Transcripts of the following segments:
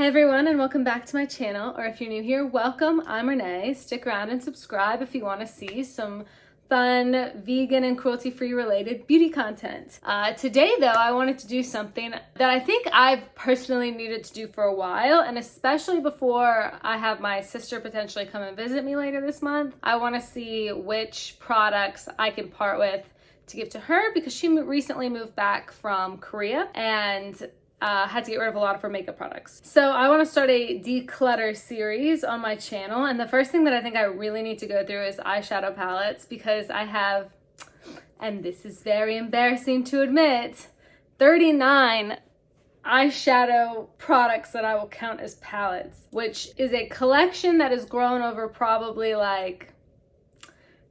everyone, and welcome back to my channel, or if you're new here, welcome. I'm Renee. Stick around and subscribe if you want to see some fun vegan and cruelty-free related beauty content. Today though, I wanted to do something that I think I've personally needed to do for a while, and especially before I have my sister potentially come and visit me later this month. I want to see which products I can part with to give to her because she recently moved back from Korea and had to get rid of a lot of her makeup products. So I want to start a declutter series on my channel, and the first thing that I think I really need to go through is eyeshadow palettes because I have, and this is very embarrassing to admit, 39 eyeshadow products that I will count as palettes, which is a collection that has grown over probably like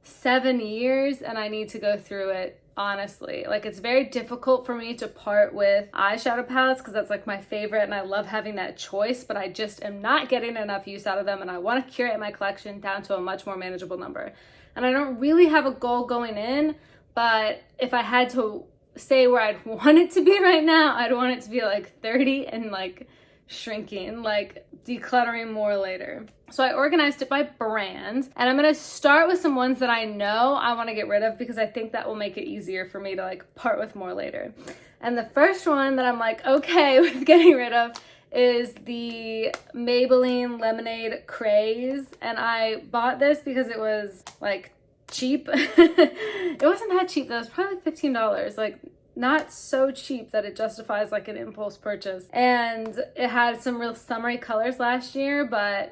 7 years, and I need to go through it. Honestly, like, it's very difficult for me to part with eyeshadow palettes because that's like my favorite and I love having that choice, but I just am not getting enough use out of them, and I want to curate my collection down to a much more manageable number. And I don't really have a goal going in, but if I had to say where I'd want it to be right now, I'd want it to be like 30 and like shrinking, like decluttering more later. So I organized it by brand, and I'm gonna start with some ones that I know I want to get rid of because I think that will make it easier for me to like part with more later. And the first one that I'm like okay with getting rid of is the Maybelline Lemonade Craze, and I bought this because it was like cheap. It wasn't that cheap though, it was probably like $15, like not so cheap that it justifies like an impulse purchase. And it had some real summery colors last year, but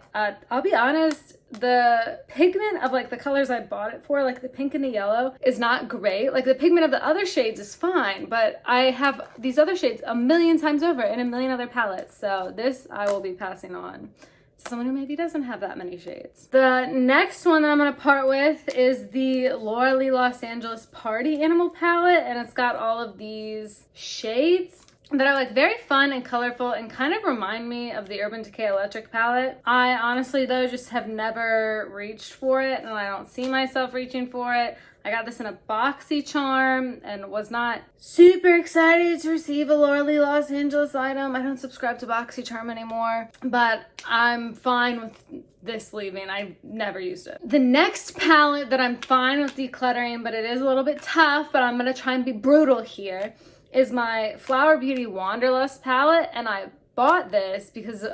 I'll be honest, the pigment of like the colors I bought it for, like the pink and the yellow, is not great. Like the pigment of the other shades is fine, but I have these other shades a million times over in a million other palettes. So this I will be passing on to someone who maybe doesn't have that many shades. The next one that I'm gonna part with is the Laura Lee Los Angeles Party Animal palette, and it's got all of these shades that are like very fun and colorful and kind of remind me of the Urban Decay Electric palette. I honestly though just have never reached for it, and I don't see myself reaching for it. I got this in a BoxyCharm and was not super excited to receive a Laura Lee Los Angeles item. I don't subscribe to BoxyCharm anymore, but I'm fine with this leaving. I've never used it. The next palette that I'm fine with decluttering, but it is a little bit tough, but I'm gonna try and be brutal here, is my Flower Beauty Wanderlust palette, and I bought this because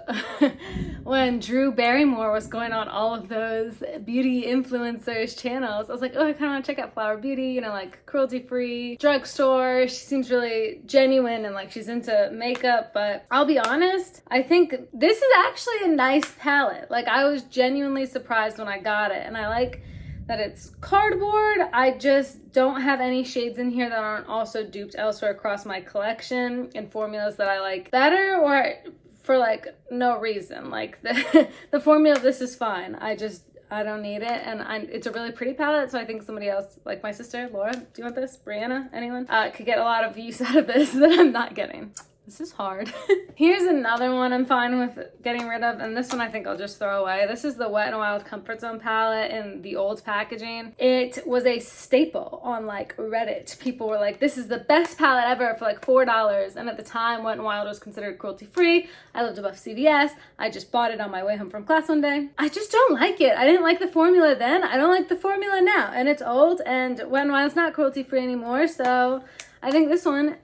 when Drew Barrymore was going on all of those beauty influencers channels, I was like, oh, I kind of want to check out Flower Beauty, you know, like cruelty-free, drugstore. She seems really genuine and like she's into makeup. But I'll be honest, I think this is actually a nice palette. Like, I was genuinely surprised when I got it, and I like that it's cardboard. I just don't have any shades in here that aren't also duped elsewhere across my collection in formulas that I like better or for like no reason. Like the formula of this is fine. I don't need it, and it's a really pretty palette, so I think somebody else, like my sister, Laura, do you want this? Brianna, anyone? Could get a lot of use out of this that I'm not getting. This is hard. Here's another one I'm fine with getting rid of, and this one I think I'll just throw away. This is the Wet n Wild Comfort Zone palette in the old packaging. It was a staple on like Reddit. People were like, this is the best palette ever for like $4, and at the time Wet n Wild was considered cruelty-free. I lived above CVS. I just bought it on my way home from class one day. I just don't like it. I didn't like the formula then. I don't like the formula now, and it's old, and Wet n Wild's not cruelty-free anymore, so I think this one,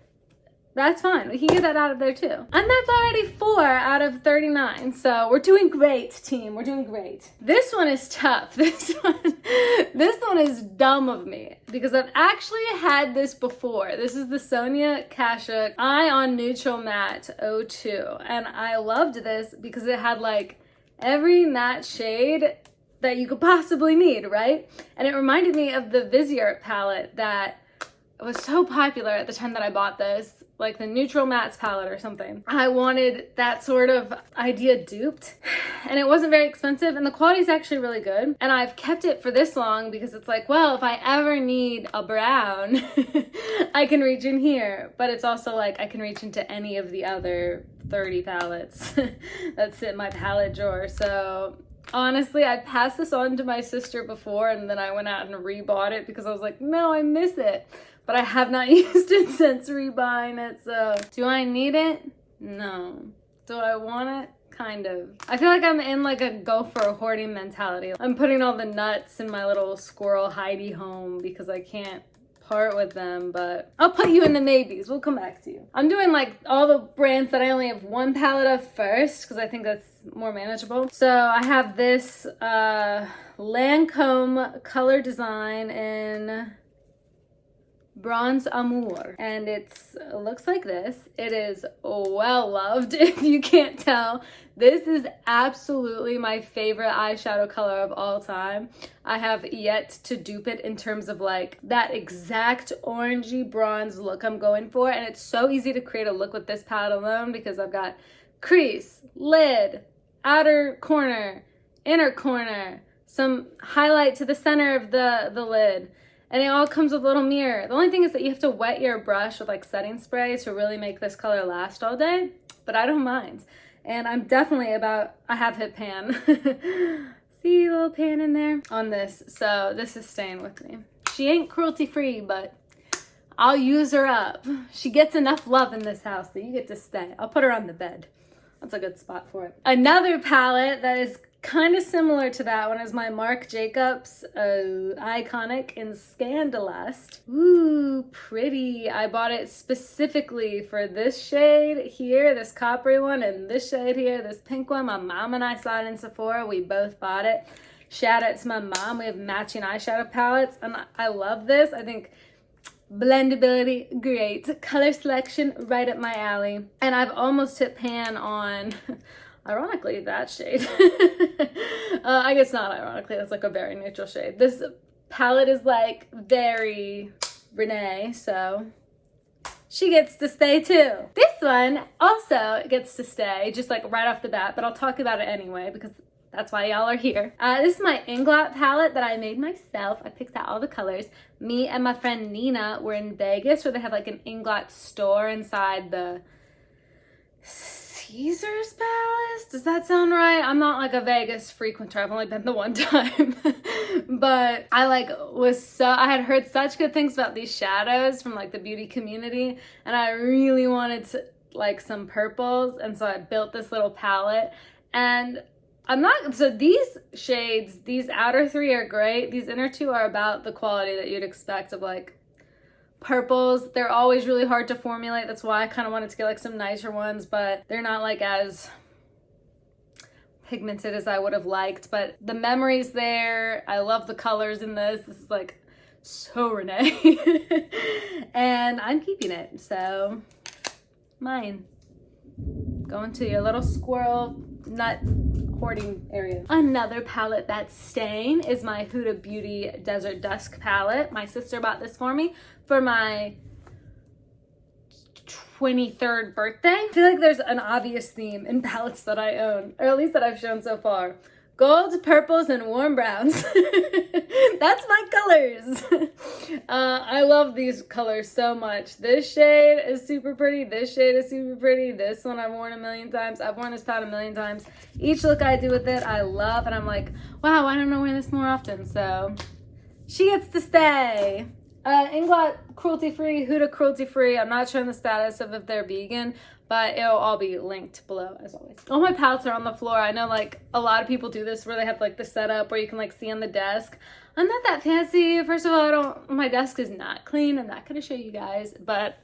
that's fine. We can get that out of there too. And that's already 4 out of 39. So we're doing great, team. We're doing great. This one is tough. This one is dumb of me because I've actually had this before. This is the Sonia Kashuk Eye on Neutral Matte 02. And I loved this because it had like every matte shade that you could possibly need, right? And it reminded me of the Viseart palette that was so popular at the time that I bought this, like the Neutral Mattes palette or something. I wanted that sort of idea duped, and it wasn't very expensive, and the quality is actually really good. And I've kept it for this long because it's like, well, if I ever need a brown, I can reach in here. But it's also like I can reach into any of the other 30 palettes that sit in my palette drawer. So honestly, I passed this on to my sister before, and then I went out and rebought it because I was like, no, I miss it. But I have not used it since rebuying it, so do I need it? No. Do I want it? kind of. I feel like I'm in like a go for a hoarding mentality. I'm putting all the nuts in my little squirrel hidey home because I can't part with them, but I'll put you in the maybes. We'll come back to you. I'm doing like all the brands that I only have one palette of first because I think that's more manageable. So I have this Lancome color design in Bronze Amour, and it looks like this. It is well loved, if you can't tell. This is absolutely my favorite eyeshadow color of all time. I have yet to dupe it in terms of like that exact orangey bronze look I'm going for, and it's so easy to create a look with this palette alone because I've got crease, lid, outer corner, inner corner, some highlight to the center of the lid. And it all comes with a little mirror. The only thing is that you have to wet your brush with like setting spray to really make this color last all day, but I don't mind. And I'm definitely I have hit pan. See a little pan in there on this. So this is staying with me. She ain't cruelty free, but I'll use her up. She gets enough love in this house that you get to stay. I'll put her on the bed. That's a good spot for it. Another palette that is kind of similar to that one is my Marc Jacobs Iconic in Scandalust. Ooh, pretty. I bought it specifically for this shade here, this coppery one, and this shade here, this pink one. My mom and I saw it in Sephora. We both bought it. Shout out to my mom. We have matching eyeshadow palettes, and I love this. I think blendability, great. Color selection, right up my alley. And I've almost hit pan on... ironically, that shade. I guess not ironically, that's like a very neutral shade. This palette is like very Renee, so she gets to stay too. This one also gets to stay, just like right off the bat, but I'll talk about it anyway because that's why y'all are here. This is my Inglot palette that I made myself. I picked out all the colors. Me and my friend Nina were in Vegas where they have like an Inglot store inside the Caesar's Palace? Does that sound right? I'm not like a Vegas frequenter. I've only been the one time. But I had heard such good things about these shadows from like the beauty community, and I really wanted like some purples, and so I built this little palette. And so these shades, these outer three are great. These inner two are about the quality that you'd expect of like purples. They're always really hard to formulate. That's why I kind of wanted to get like some nicer ones, but they're not like as pigmented as I would have liked. But the memory's there. I love the colors in this. This is like so Renee. And I'm keeping it. So mine. Going to your little squirrel nut hoarding area. Another palette that's staying is my Huda Beauty Desert Dusk palette. My sister bought this for me for my 23rd birthday. I feel like there's an obvious theme in palettes that I own, or at least that I've shown so far. Golds, purples, and warm browns. That's my colors. I love these colors so much. This shade is super pretty. This shade is super pretty. This one I've worn a million times. I've worn this palette a million times. Each look I do with it, I love. And I'm like, wow, I don't know wear this more often. So she gets to stay. Inglot cruelty-free, Huda cruelty-free. I'm not showing the status of if they're vegan, but it'll all be linked below as always. All my palettes are on the floor. I know like a lot of people do this where they have like the setup where you can like see on the desk. I'm not that fancy. First of all, my desk is not clean. I'm not gonna show you guys, but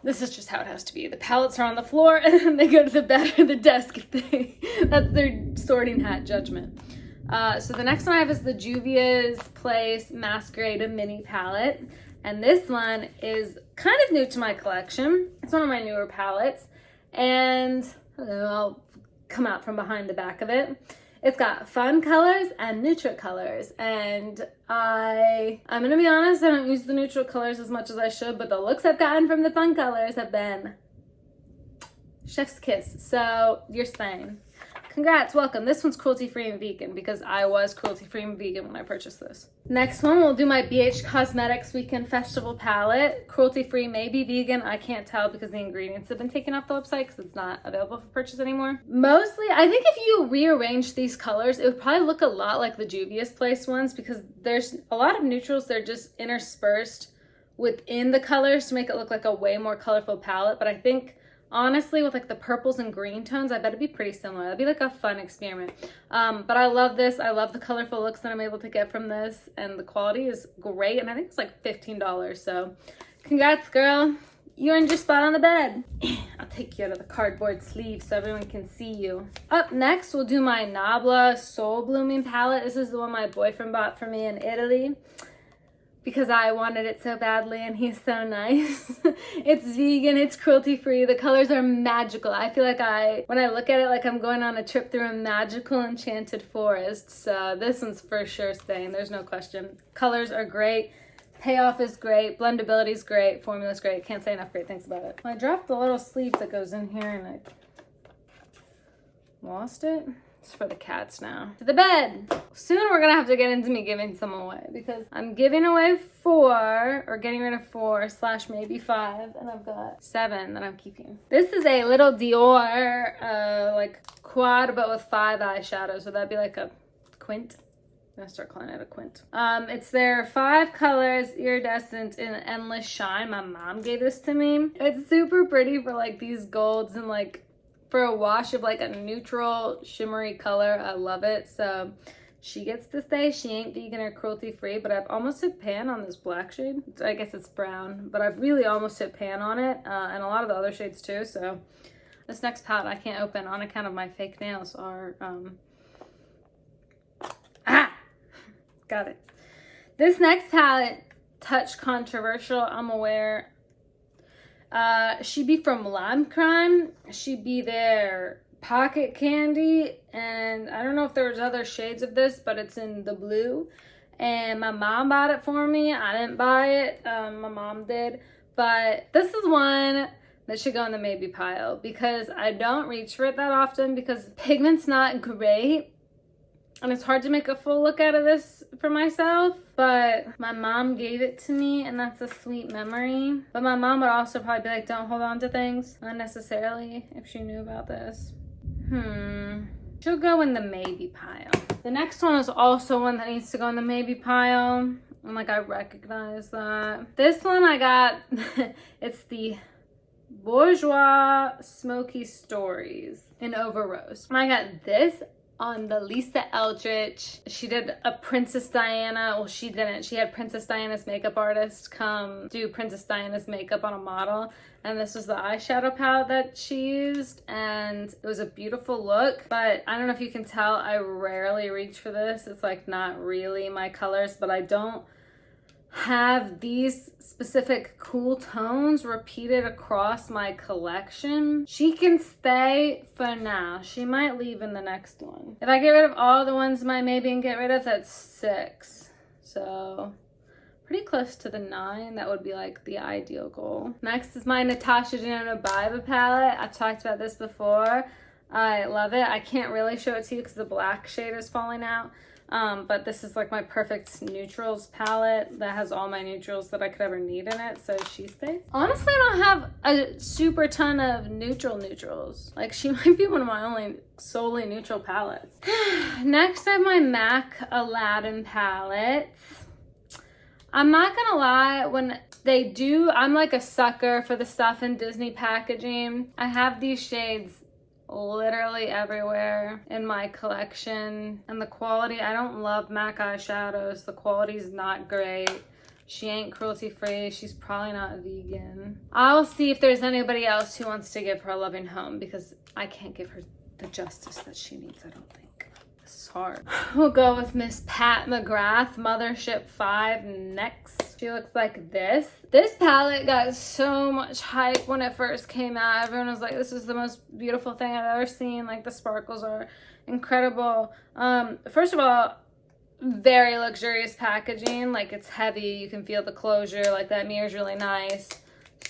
this is just how it has to be. The palettes are on the floor and then they go to the bed or the desk if that's their sorting hat judgment. So the next one I have is the Juvia's Place Masquerade Mini Palette. And this one is kind of new to my collection. It's one of my newer palettes. And I'll come out from behind the back of it. It's got fun colors and neutral colors. And I'm gonna be honest, I don't use the neutral colors as much as I should, but the looks I've gotten from the fun colors have been chef's kiss. So you're staying. Congrats, welcome. This one's cruelty-free and vegan because I was cruelty-free and vegan when I purchased this. Next one, we'll do my BH Cosmetics Weekend Festival palette. Cruelty-free, maybe vegan. I can't tell because the ingredients have been taken off the website because it's not available for purchase anymore. Mostly, I think if you rearrange these colors, it would probably look a lot like the Juvia's Place ones because there's a lot of neutrals. They're just interspersed within the colors to make it look like a way more colorful palette. But I think honestly, with like the purples and green tones, I bet it'd be pretty similar. That'd be like a fun experiment. But I love this. I love the colorful looks that I'm able to get from this, and the quality is great. And I think it's like $15. So congrats, girl. You earned your spot on the bed. I'll take you out of the cardboard sleeve so everyone can see you. Up next, we'll do my Nabla Soul Blooming palette. This is the one my boyfriend bought for me in Italy because I wanted it so badly, and he's so nice. It's vegan, it's cruelty-free. The colors are magical. I feel like when I look at it, like I'm going on a trip through a magical enchanted forest. So this one's for sure staying. There's no question. Colors are great. Payoff is great, blendability is great, formula is great. Can't say enough great things about it. I dropped the little sleeve that goes in here and I lost it. It's for the cats now. To the bed. Soon we're gonna have to get into me giving some away because I'm giving away 4 or getting rid of 4 / maybe 5, and I've got 7 that I'm keeping. This is a little Dior like quad but with 5 eyeshadows, so that'd be like a quint. I'm gonna start calling it a quint. It's their 5 colors, iridescent in endless shine. My mom gave this to me. It's super pretty for like these golds and like for a wash of like a neutral shimmery color. I love it. So she gets to stay. She ain't vegan or cruelty free, but I've almost hit pan on this black shade. I guess it's brown, but I've really almost hit pan on it, and a lot of the other shades too. So this next palette I can't open on account of my fake nails are got it. This next palette, touch controversial, I'm aware. She be from Lime Crime. She be their Pocket Candy, and I don't know if there's other shades of this, but it's in the blue. And my mom bought it for me. I didn't buy it. My mom did. But this is one that should go in the maybe pile because I don't reach for it that often because pigment's not great. And it's hard to make a full look out of this for myself, but my mom gave it to me and that's a sweet memory. But my mom would also probably be like, don't hold on to things unnecessarily if she knew about this. She'll go in the maybe pile. The next one is also one that needs to go in the maybe pile. And like I recognize that. This one I got, it's the Bourjois Smoky Stories in Over Rose. I got this on the Lisa Eldridge. She did a Princess Diana. Well, she didn't. She had Princess Diana's makeup artist come do Princess Diana's makeup on a model. And this was the eyeshadow palette that she used. And it was a beautiful look. But I don't know if you can tell, I rarely reach for this. It's like not really my colors, but I don't have these specific cool tones repeated across my collection. She can stay for now. She might leave in the next one. If I get rid of all the ones my maybe and get rid of, that's 6. So pretty close to the 9. That would be like the ideal goal. Next is my Natasha Denona Biba palette. I've talked about this before. I love it. I can't really show it to you because the black shade is falling out. But this is like my perfect neutrals palette that has all my neutrals that I could ever need in it, so she stays. Honestly, I don't have a super ton of neutrals. Like, she might be one of my only solely neutral palettes. Next, I have my MAC Aladdin palettes. I'm not gonna lie, when they do, I'm like a sucker for the stuff in Disney packaging. I have these shades literally everywhere in my collection, and the quality, I don't love MAC eyeshadows. The quality is not great. She ain't cruelty free. She's probably not vegan. I'll see if there's anybody else who wants to give her a loving home because I can't give her the justice that she needs, I don't think. This is hard. We'll go with Miss Pat McGrath Mothership 5 next. She looks like this. This palette got so much hype when it first came out. Everyone was like, this is the most beautiful thing I've ever seen. Like, the sparkles are incredible. First of all, very luxurious packaging. Like, it's heavy. You can feel the closure. Like, that mirror's really nice.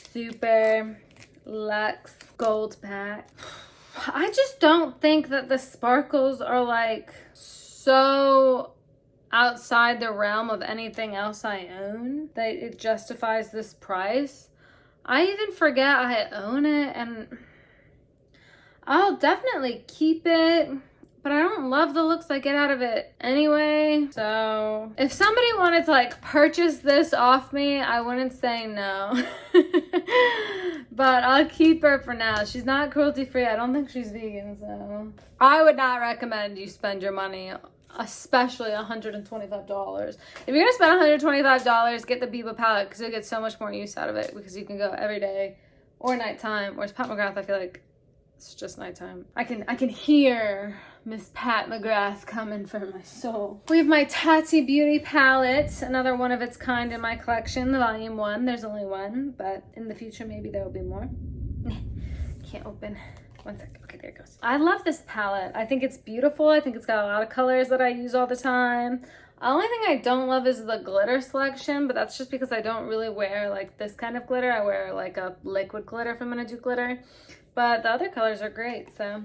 Super luxe gold pack. I just don't think that the sparkles are like so outside the realm of anything else I own that it justifies this price. I even forget I own it, and I'll definitely keep it, but I don't love the looks I get out of it anyway. So if somebody wanted to like purchase this off me, I wouldn't say no. But I'll keep her for now. She's not cruelty free. I don't think she's vegan, so I would not recommend you spend your money, especially $125. If you're gonna spend $125, get the Biba palette, because you'll get so much more use out of it, because you can go every day or nighttime. Whereas Pat McGrath, I feel like it's just nighttime. I can hear Miss Pat McGrath coming for my soul. We have my Tati Beauty palette, another one of its kind in my collection, the volume 1. There's only one, but in the future maybe there will be more. Can't open. One sec. Okay, there it goes. I love this palette. I think it's beautiful. I think it's got a lot of colors that I use all the time. The only thing I don't love is the glitter selection, but that's just because I don't really wear like this kind of glitter. I wear like a liquid glitter if I'm gonna do glitter. But the other colors are great, so.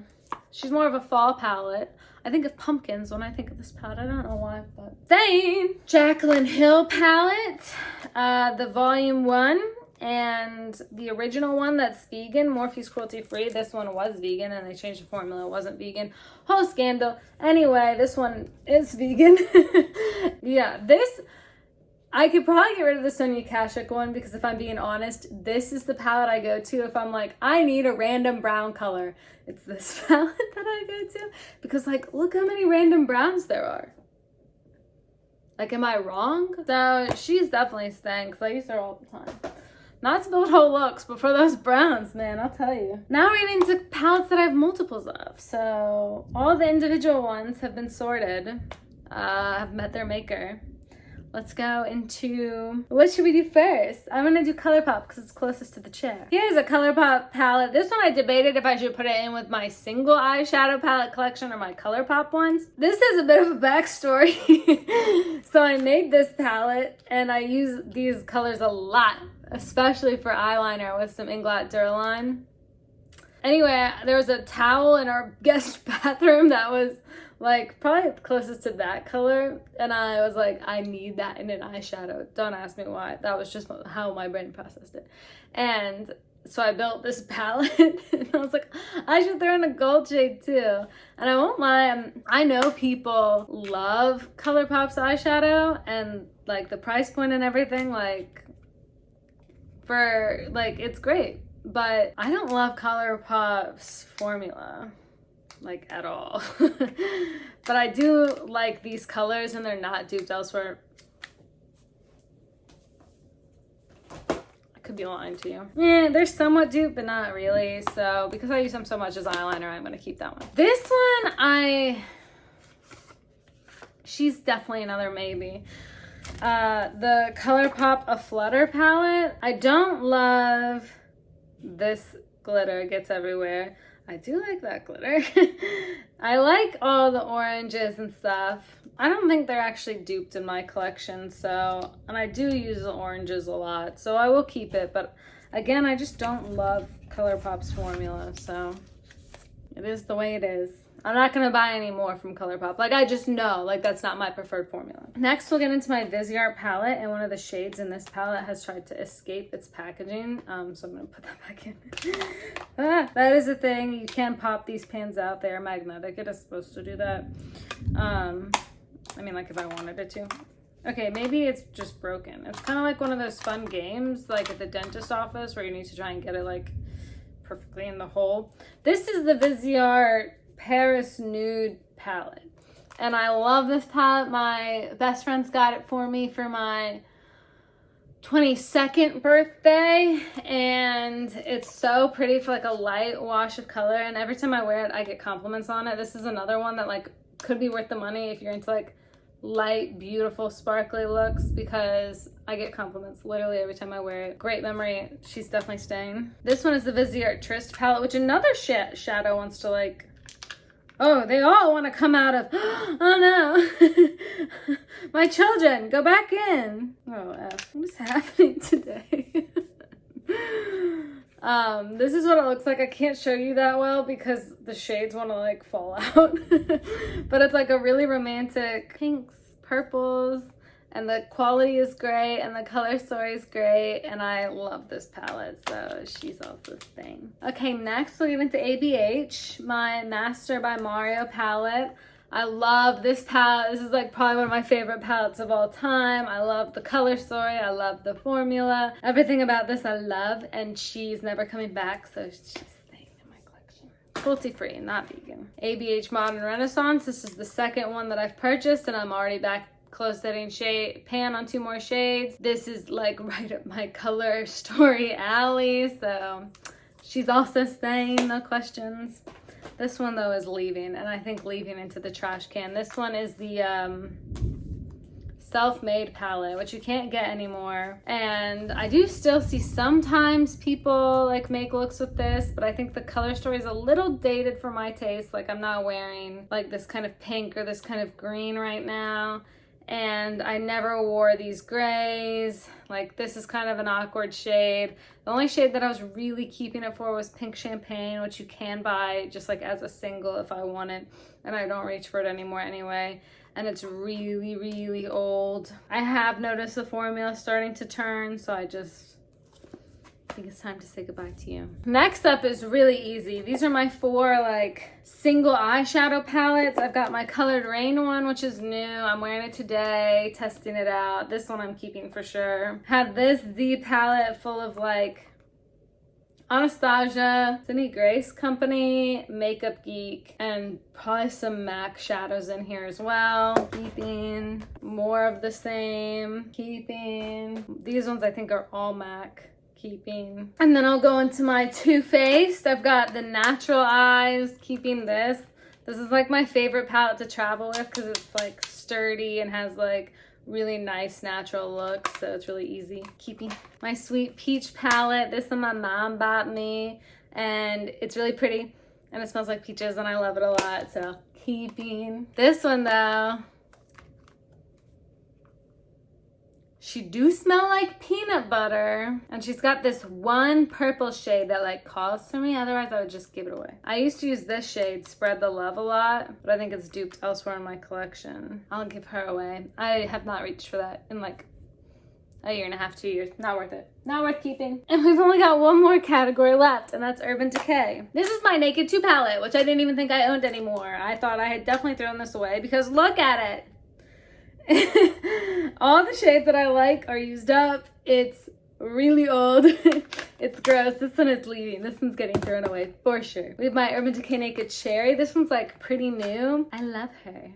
She's more of a fall palette. I think of pumpkins when I think of this palette. I don't know why, but same. Jaclyn Hill palette, the volume 1 and the original one that's vegan, Morphe's cruelty free. This one was vegan and they changed the formula. It wasn't vegan. Whole scandal. Anyway, this one is vegan. Yeah, this, I could probably get rid of the Sonia Kashuk one, because if I'm being honest, this is the palette I go to if I'm like, I need a random brown color. It's this palette that I go to, because like, look how many random browns there are. Like, am I wrong? So she's definitely staying, because I use her all the time. Not to build whole looks, but for those browns, man, I'll tell you. Now we're getting into palettes that I have multiples of. So all the individual ones have been sorted, have met their maker. Let's go into, what should we do first? I'm gonna do ColourPop because it's closest to the chair. Here's a ColourPop palette. This one I debated if I should put it in with my single eyeshadow palette collection or my ColourPop ones. This has a bit of a backstory. So I made this palette and I use these colors a lot, especially for eyeliner with some Inglot Duraline. Anyway, there was a towel in our guest bathroom that was like probably closest to that color, and I was like, I need that in an eyeshadow. Don't ask me why. That was just how my brain processed it. And so I built this palette and I was like, I should throw in a gold shade too. And I won't lie, I know people love ColourPop's eyeshadow and like the price point and everything, like for like, it's great, but I don't love ColourPop's formula like at all. But I do like these colors and they're not duped elsewhere. I could be lying to you. Yeah, they're somewhat duped, but not really. So because I use them so much as eyeliner, I'm gonna keep that one. This one, she's definitely another maybe. The ColourPop A Flutter palette. I don't love this glitter, it gets everywhere. I do like that glitter. I like all the oranges and stuff. I don't think they're actually duped in my collection, so, and I do use the oranges a lot, so I will keep it, but again, I just don't love ColourPop's formula, so it is the way it is. I'm not gonna buy any more from ColourPop. Like, I just know, like, that's not my preferred formula. Next, we'll get into my Viseart palette, and one of the shades in this palette has tried to escape its packaging, so I'm gonna put that back in. That is a thing. You can pop these pans out. They are magnetic. It is supposed to do that. I mean, like, if I wanted it to. Okay, maybe it's just broken. It's kind of like one of those fun games, like at the dentist office, where you need to try and get it, like, perfectly in the hole. This is the Viseart Paris Nude palette, and I love this palette. My best friends got it for me for my 22nd birthday, and it's so pretty for like a light wash of color, and every time I wear it I get compliments on it. This is another one that like could be worth the money if you're into like light, beautiful, sparkly looks, because I get compliments literally every time I wear it. Great memory. She's definitely staying. This one is the Viseart Trist palette, which another shadow wants to like, oh, they all want to come out of, oh no. My children, go back in. Oh, F. What is happening today? This is what it looks like. I can't show you that well because the shades want to like fall out. But it's like a really romantic pinks, purples, and the quality is great, and the color story is great, and I love this palette, so she's also staying. Okay, next we'll get into ABH, my Master by Mario palette. I love this palette. This is like probably one of my favorite palettes of all time. I love the color story. I love the formula. Everything about this I love, and she's never coming back, so she's staying in my collection. Cruelty-free, not vegan. ABH Modern Renaissance. This is the second one that I've purchased, and I'm already back close setting shade pan on 2 more shades. This is like right up my color story alley, so she's also staying, no questions. This one though is leaving, and I think leaving into the trash can. This one is the Self-Made palette, which you can't get anymore, and I do still see sometimes people like make looks with this, but I think the color story is a little dated for my taste. Like, I'm not wearing like this kind of pink or this kind of green right now, and I never wore these grays. Like, this is kind of an awkward shade. The only shade that I was really keeping it for was Pink Champagne, which you can buy just like as a single if I want it, and I don't reach for it anymore anyway. And it's really, really old. I have noticed the formula starting to turn, so I think it's time to say goodbye to you. Next up is really easy. These are my 4 like single eyeshadow palettes. I've got my Colored Rain one, which is new. I'm wearing it today, testing it out. This one I'm keeping for sure. Have this Z palette full of like Anastasia, Cindy Grace Company, Makeup Geek, and probably some MAC shadows in here as well. Keeping more of the same. Keeping. These ones I think are all MAC. Keeping. And then I'll go into my Too Faced. I've got the Natural Eyes. Keeping this. This is like my favorite palette to travel with because it's like sturdy and has like really nice natural look, so it's really easy. Keeping my Sweet Peach palette. This one my mom bought me, and it's really pretty, and it smells like peaches, and I love it a lot, so keeping. This one though, she do smell like peanut butter, and she's got this one purple shade that like calls to me, otherwise I would just give it away. I used to use this shade, Spread the Love, a lot, but I think it's duped elsewhere in my collection. I'll give her away. I have not reached for that in like a year and a half, 2 years. Not worth it. Not worth keeping. And we've only got one more category left, and that's Urban Decay. This is my Naked 2 palette, which I didn't even think I owned anymore. I thought I had definitely thrown this away because look at it. All the shades that I like are used up. It's really old. It's gross. This one is leaving. This one's getting thrown away for sure. We have my Urban Decay Naked Cherry. This one's like pretty new. I love her.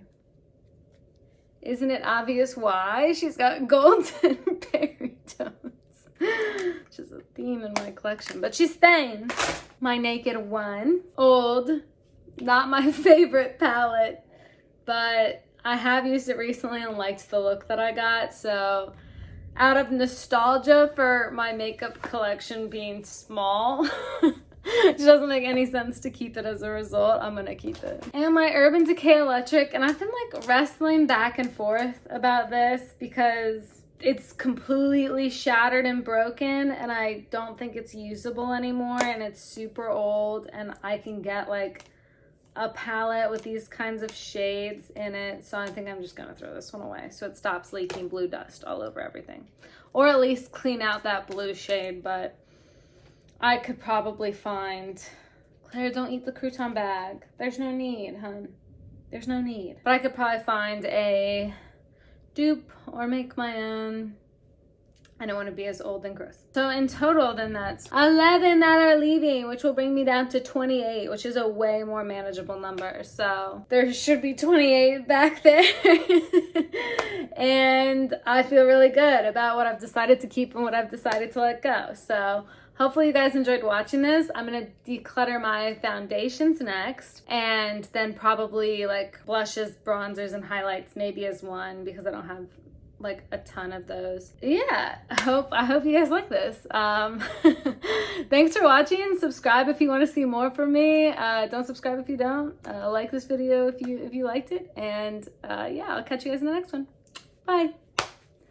Isn't it obvious why? She's got golden berry tones, which is a theme in my collection, but she's staying. My Naked 1. Old. Not my favorite palette, but I have used it recently and liked the look that I got, so out of nostalgia for my makeup collection being small, which doesn't make any sense to keep it as a result, I'm gonna keep it. And my Urban Decay Electric, and I've been like wrestling back and forth about this because it's completely shattered and broken, and I don't think it's usable anymore, and it's super old, and I can get like a palette with these kinds of shades in it, so I think I'm just gonna throw this one away so it stops leaking blue dust all over everything, or at least clean out that blue shade. But I could probably find, Claire, don't eat the crouton bag, there's no need, hun, there's no need. But I could probably find a dupe or make my own. I don't want to be as old and gross. So in total, then that's 11 that are leaving, which will bring me down to 28, which is a way more manageable number. So there should be 28 back there. And I feel really good about what I've decided to keep and what I've decided to let go. So hopefully you guys enjoyed watching this. I'm going to declutter my foundations next, and then probably like blushes, bronzers, and highlights maybe as one, because I don't have like a ton of those. Yeah, I hope you guys like this. Thanks for watching. Subscribe if you want to see more from me. Don't subscribe if you don't. Like this video if you liked it, and yeah, I'll catch you guys in the next one. Bye.